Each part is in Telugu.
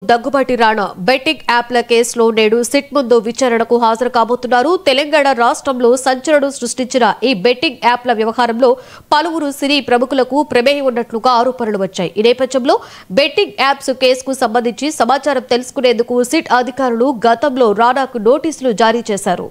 దగ్గుబాటి రాణా బెట్టింగ్ యాప్ల కేసులో నేడు సిట్ ముందు విచారణకు హాజరు కాబోతున్నారు. తెలంగాణ రాష్ట్రంలో సంచలనం సృష్టించిన ఈ బెట్టింగ్ యాప్ల వ్యవహారంలో పలువురు సినీ ప్రముఖులకు ప్రమేయం ఉన్నట్లుగా ఆరోపణలు వచ్చాయి. ఈ నేపథ్యంలో బెట్టింగ్ యాప్స్ కేసుకు సంబంధించి సమాచారం తెలుసుకునేందుకు సిట్ అధికారులు గతంలో రాణాకు నోటీసులు జారీ చేశారు.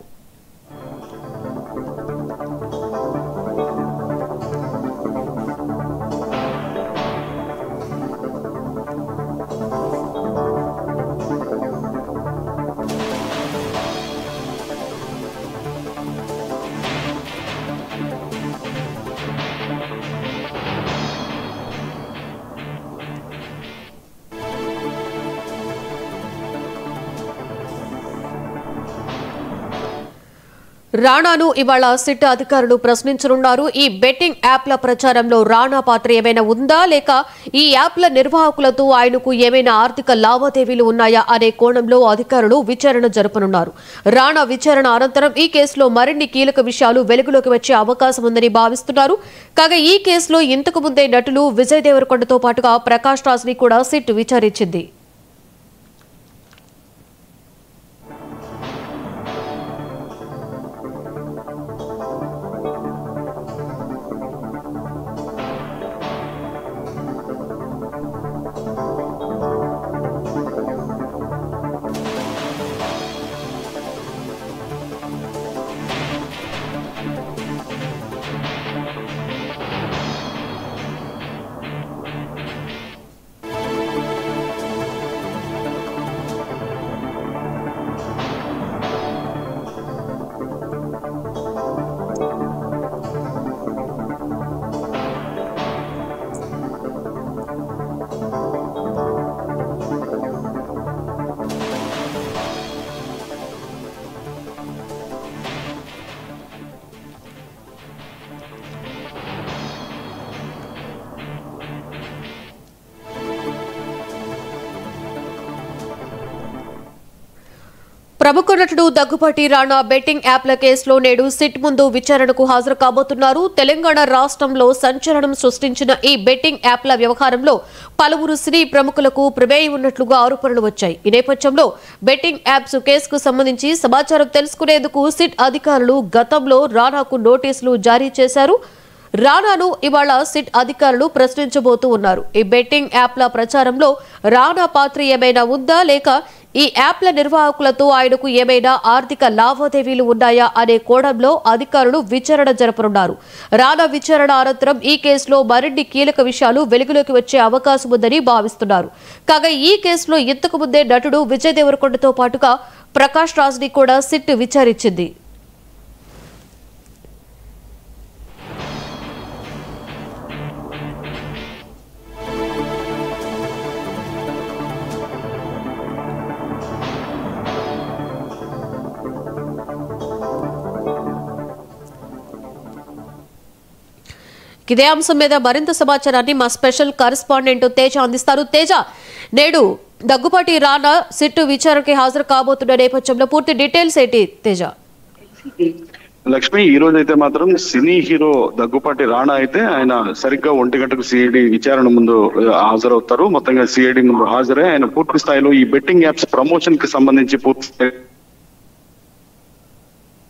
రాణాను ఇవాళ సిట్ అధికారులు ప్రశ్నించనున్నారు. ఈ బెట్టింగ్ యాప్ల ప్రచారంలో రాణా పాత్ర ఏమైనా ఉందా, లేక ఈ యాప్ల నిర్వాహకులతో ఆయనకు ఏమైనా ఆర్థిక లావాదేవీలు ఉన్నాయా అనే కోణంలో అధికారులు విచారణ జరపనున్నారు. రాణా విచారణ అనంతరం ఈ కేసులో మరిన్ని కీలక విషయాలు వెలుగులోకి వచ్చే అవకాశం ఉందని భావిస్తున్నారు. కాగా ఈ కేసులో ఇంతకు ముందే నటులు విజయ్ దేవరకొండతో పాటుగా ప్రకాష్ రాజ్ ని కూడా సిట్ విచారించింది. ప్రముఖ నటుడు దగ్గుబాటి రాణా బెట్టింగ్ యాప్ల కేసులో నేడు సిట్ ముందు విచారణకు హాజరు కాబోతున్నారు. తెలంగాణ రాష్ట్రంలో సంచలనం సృష్టించిన ఈ బెట్టింగ్ యాప్ల వ్యవహారంలో పలువురు సినీ ప్రముఖులకు ప్రమేయం ఉన్నట్లుగా ఆరోపణలు వచ్చాయి. ఈ నేపథ్యంలో బెట్టింగ్ యాప్స్ కేసుకు సంబంధించి సమాచారం తెలుసుకునేందుకు సిట్ అధికారులు గతంలో రాణాకు నోటీసులు జారీ చేశారు. రాణాను ఇవాళ సిట్ అధికారులు ప్రశ్నించబోతూ ఉన్నారు. ఈ బెట్టింగ్ యాప్ల ప్రచారంలో రాణా పాత్ర ఏమైనా ఉందా, లేక ఈ యాప్ల నిర్వాహకులతో ఆయనకు ఏమైనా ఆర్థిక లావాదేవీలు ఉన్నాయా అనే కోణంలో అధికారులు విచారణ జరపనున్నారు. రాణా విచారణ అనంతరం ఈ కేసులో మరిన్ని కీలక విషయాలు వెలుగులోకి వచ్చే అవకాశం ఉందని భావిస్తున్నారు. కాగా ఈ కేసులో ఇంతకు ముందే నటుడు విజయ్ దేవరకొండతో పాటుగా ప్రకాష్ రాజ్ ని కూడా సిట్ విచారించింది. ఇదే అంశం మీద మరింత సమాచారాన్ని మా స్పెషల్ కరెస్పాండెంట్ తేజ అందిస్తారు. తేజ, నేడు దగ్గుబాటి రాణా సిట్ విచారణకి హాజరు కాబోతున్న నేపథ్యంలో పూర్తి డీటెయిల్స్ ఏంటి తేజ? లక్ష్మి, ఈ రోజు అయితే మాత్రం సినీ హీరో దగ్గుపాటి రాణా అయితే ఆయన సరిగ్గా 1 గంటకు సిఐడి విచారణ ముందు హాజరవుతారు. మొత్తంగా సిఐడి ముందు హాజరై ఆయన పూర్తి స్థాయిలో ఈ బెట్టింగ్ యాప్స్ ప్రమోషన్ కి సంబంధించి పూర్తి,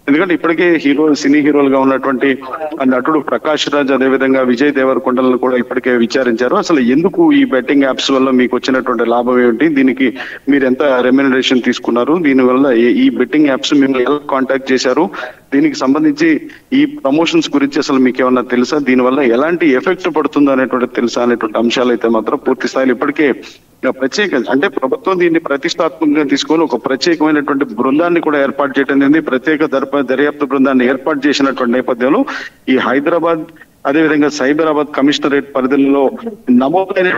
ఎందుకంటే ఇప్పటికే సినీ హీరోలుగా ఉన్నటువంటి నటుడు ప్రకాష్ రాజ్, అదేవిధంగా విజయ్ దేవరకొండలను కూడా ఇప్పటికే విచారించారు. అసలు ఎందుకు ఈ బెట్టింగ్ యాప్స్ వల్ల మీకు వచ్చినటువంటి లాభం ఏమిటి, దీనికి మీరు ఎంత రెమ్యునరేషన్ తీసుకున్నారు, దీనివల్ల ఈ బెట్టింగ్ యాప్స్ మిమ్మల్ని ఎలా కాంటాక్ట్ చేశారు, దీనికి సంబంధించి ఈ ప్రమోషన్స్ గురించి అసలు మీకు ఏమన్నా తెలుసా, దీనివల్ల ఎలాంటి ఎఫెక్ట్ పడుతుందో అనేటువంటి తెలుసా అనేటువంటి అంశాలు అయితే మాత్రం పూర్తి స్థాయిలో ఇప్పటికే ప్రత్యేక, అంటే ప్రభుత్వం దీన్ని ప్రతిష్టాత్మకంగా తీసుకొని ఒక ప్రత్యేకమైనటువంటి బృందాన్ని కూడా ఏర్పాటు చేయడం జరిగింది. ప్రత్యేక దర్యాప్తు బృందాన్ని ఏర్పాటు చేసినటువంటి నేపథ్యంలో ఈ హైదరాబాద్ అదేవిధంగా సైబరాబాద్ కమిషనరేట్ పరిధిలో నమోదైన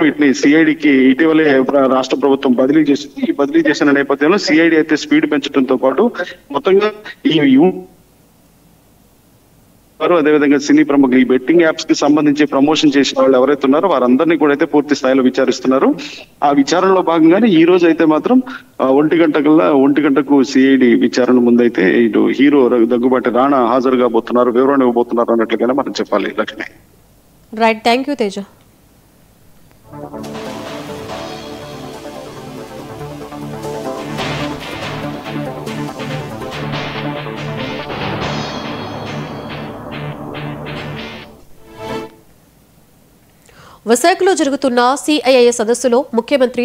వీటిని సిఐడికి ఇటీవలే రాష్ట్ర ప్రభుత్వం బదిలీ చేసింది. ఈ బదిలీ చేసిన నేపథ్యంలో సిఐడి అయితే స్పీడ్ పెంచడంతో పాటు మొత్తంగా ఈ అదేవిధంగా సినీ ప్రముఖులు ఈ బెట్టింగ్ యాప్స్ కి సంబంధించి ప్రమోషన్ చేసిన వాళ్ళు ఎవరైతే ఉన్నారో వారందరినీ కూడా అయితే పూర్తి స్థాయిలో విచారిస్తున్నారు. ఆ విచారణలో భాగంగానే ఈ రోజు అయితే మాత్రం 1 గంటకు సిఐడి విచారణ ముందైతే ఇటు హీరో దగ్గుబాటి రాణా హాజరు కాబోతున్నారు, వివరణ ఇవ్వబోతున్నారు అన్నట్లుగానే మనం చెప్పాలి. Lakshmi, right, thank you Teja. విశాఖలో జరుగుతున్న సిఐఐ సదస్సులో ముఖ్యమంత్రి